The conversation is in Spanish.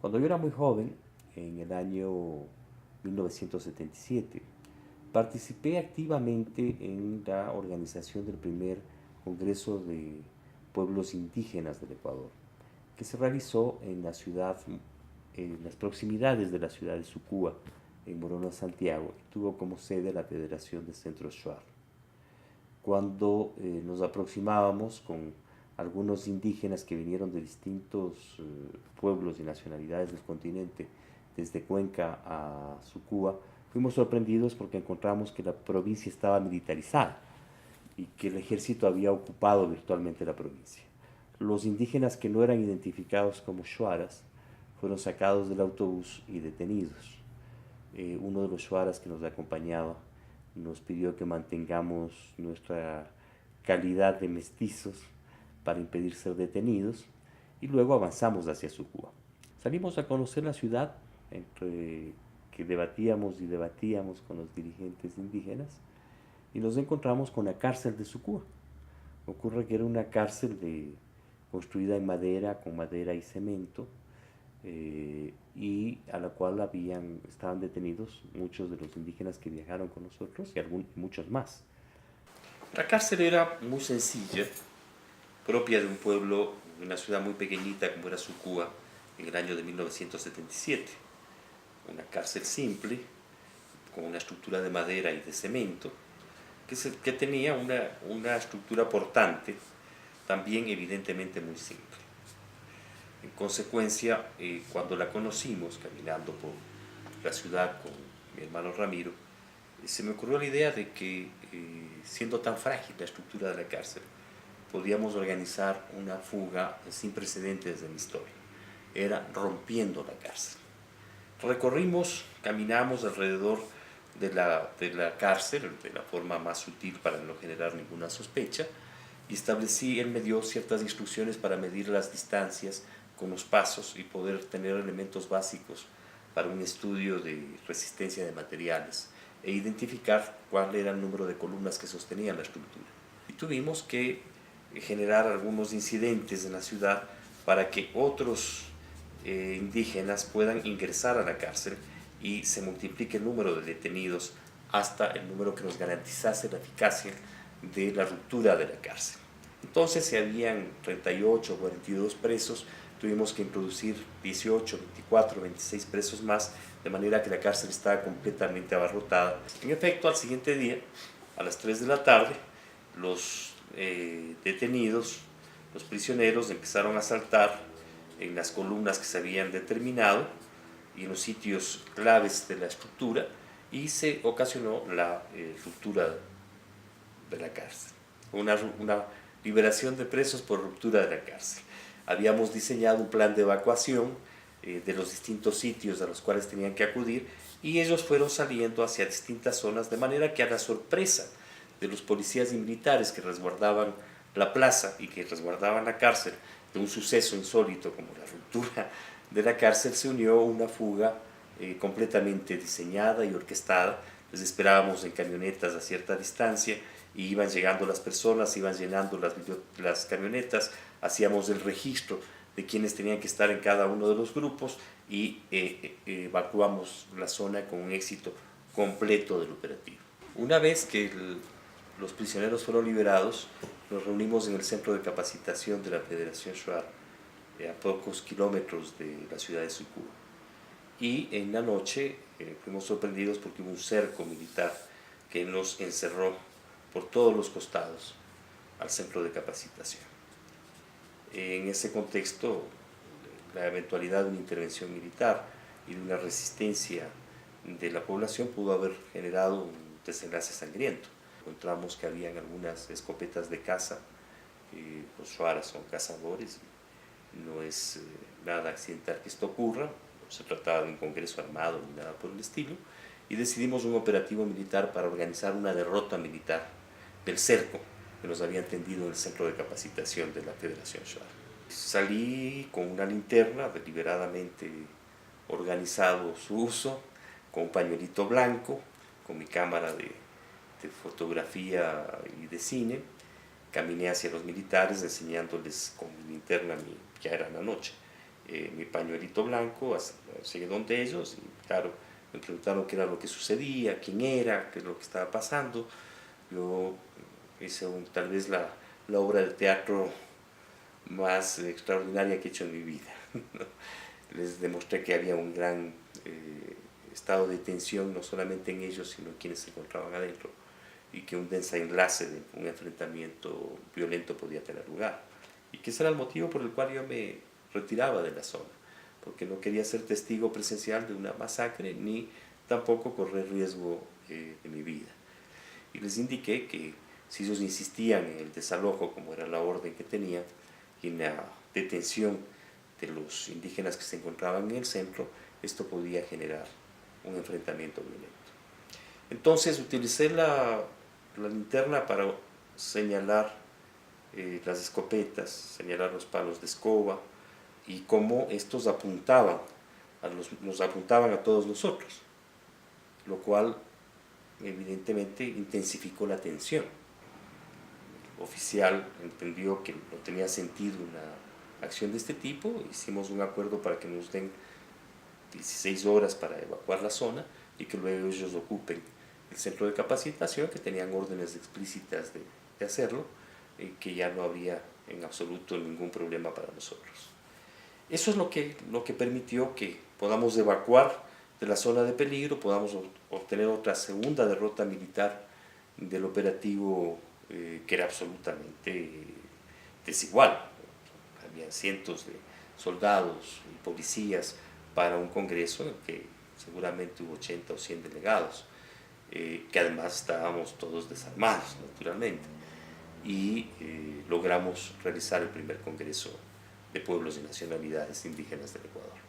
Cuando yo era muy joven, en el año 1977, participé activamente en la organización del primer Congreso de Pueblos Indígenas del Ecuador, que se realizó en la ciudad, en las proximidades de la ciudad de Sucúa, en Morona, Santiago, y tuvo como sede la Federación de Centro Shuar. Cuando nos aproximábamos con algunos indígenas que vinieron de distintos pueblos y nacionalidades del continente, desde Cuenca a Sucúa, fuimos sorprendidos porque encontramos que la provincia estaba militarizada y que el ejército había ocupado virtualmente la provincia. Los indígenas que no eran identificados como shuaras fueron sacados del autobús y detenidos. Uno de los shuaras que nos acompañaba nos pidió que mantengamos nuestra calidad de mestizos para impedir ser detenidos y luego avanzamos hacia Sucúa. Salimos a conocer la ciudad, entre que debatíamos y debatíamos con los dirigentes indígenas, y nos encontramos con la cárcel de Sucúa. Ocurre que era una cárcel construida en madera, con madera y cemento, y a la cual estaban detenidos muchos de los indígenas que viajaron con nosotros y muchos más. La cárcel era muy sencilla, propia de un pueblo, una ciudad muy pequeñita como era Sucúa en el año de 1977. Una cárcel simple, con una estructura de madera y de cemento, que tenía una estructura portante, también evidentemente muy simple. En consecuencia, cuando la conocimos caminando por la ciudad con mi hermano Ramiro, se me ocurrió la idea de que, siendo tan frágil la estructura de la cárcel, podíamos organizar una fuga sin precedentes en la historia. Era rompiendo la cárcel. Caminamos alrededor de la cárcel de la forma más sutil para no generar ninguna sospecha, y él me dio ciertas instrucciones para medir las distancias con los pasos y poder tener elementos básicos para un estudio de resistencia de materiales e identificar cuál era el número de columnas que sostenían la estructura. Y tuvimos que generar algunos incidentes en la ciudad para que otros indígenas puedan ingresar a la cárcel y se multiplique el número de detenidos hasta el número que nos garantizase la eficacia de la ruptura de la cárcel. Entonces, si habían 38 o 42 presos, tuvimos que introducir 18, 24, 26 presos más, de manera que la cárcel estaba completamente abarrotada. En efecto, al siguiente día, a las 3 de la tarde, los detenidos, los prisioneros, empezaron a saltar en las columnas que se habían determinado y en los sitios claves de la estructura, y se ocasionó la ruptura de la cárcel. Una liberación de presos por ruptura de la cárcel. Habíamos diseñado un plan de evacuación de los distintos sitios a los cuales tenían que acudir, y ellos fueron saliendo hacia distintas zonas, de manera que, a la sorpresa de los policías y militares que resguardaban la plaza y que resguardaban la cárcel de un suceso insólito como la ruptura de la cárcel, se unió una fuga completamente diseñada y orquestada. Les esperábamos en camionetas a cierta distancia y iban llegando las personas, iban llenando las camionetas, hacíamos el registro de quienes tenían que estar en cada uno de los grupos y evacuamos la zona con un éxito completo del operativo. Una vez que los prisioneros fueron liberados, nos reunimos en el centro de capacitación de la Federación Shuar, a pocos kilómetros de la ciudad de Sucúa. Y en la noche fuimos sorprendidos porque hubo un cerco militar que nos encerró por todos los costados al centro de capacitación. En ese contexto, la eventualidad de una intervención militar y de una resistencia de la población pudo haber generado un desenlace sangriento. Encontramos que habían algunas escopetas de caza. Los shuaras son cazadores, no es nada accidental que esto ocurra, no se trataba de un congreso armado ni nada por el estilo, y decidimos un operativo militar para organizar una derrota militar del cerco que nos habían tendido en el centro de capacitación de la Federación Shuar. Salí con una linterna, deliberadamente organizado su uso, con un pañuelito blanco, con mi cámara de fotografía y de cine. Caminé hacia los militares enseñándoles con mi linterna, ya era la noche, mi pañuelito blanco, llegué donde ellos y claro, me preguntaron qué era lo que sucedía, quién era, qué es lo que estaba pasando. Yo hice tal vez la obra de teatro más extraordinaria que he hecho en mi vida. Les demostré que había un gran estado de tensión, no solamente en ellos, sino en quienes se encontraban adentro, y que un desenlace de un enfrentamiento violento podía tener lugar. Y que ese era el motivo por el cual yo me retiraba de la zona, porque no quería ser testigo presencial de una masacre, ni tampoco correr riesgo de mi vida. Y les indiqué que si ellos insistían en el desalojo, como era la orden que tenían, y en la detención de los indígenas que se encontraban en el centro, esto podía generar un enfrentamiento violento. Entonces utilicé la linterna para señalar las escopetas, señalar los palos de escoba y cómo estos nos apuntaban a todos nosotros, lo cual evidentemente intensificó la tensión. El oficial entendió que no tenía sentido una acción de este tipo, hicimos un acuerdo para que nos den 16 horas para evacuar la zona y que luego ellos ocupen el centro de capacitación, que tenían órdenes explícitas de hacerlo, y que ya no habría en absoluto ningún problema para nosotros. Eso es lo que permitió que podamos evacuar de la zona de peligro, podamos obtener otra segunda derrota militar del operativo que era absolutamente desigual. Había cientos de soldados y policías para un congreso en el que seguramente hubo 80 o 100 delegados, que además estábamos todos desarmados, naturalmente, y logramos realizar el primer congreso de pueblos y nacionalidades indígenas del Ecuador.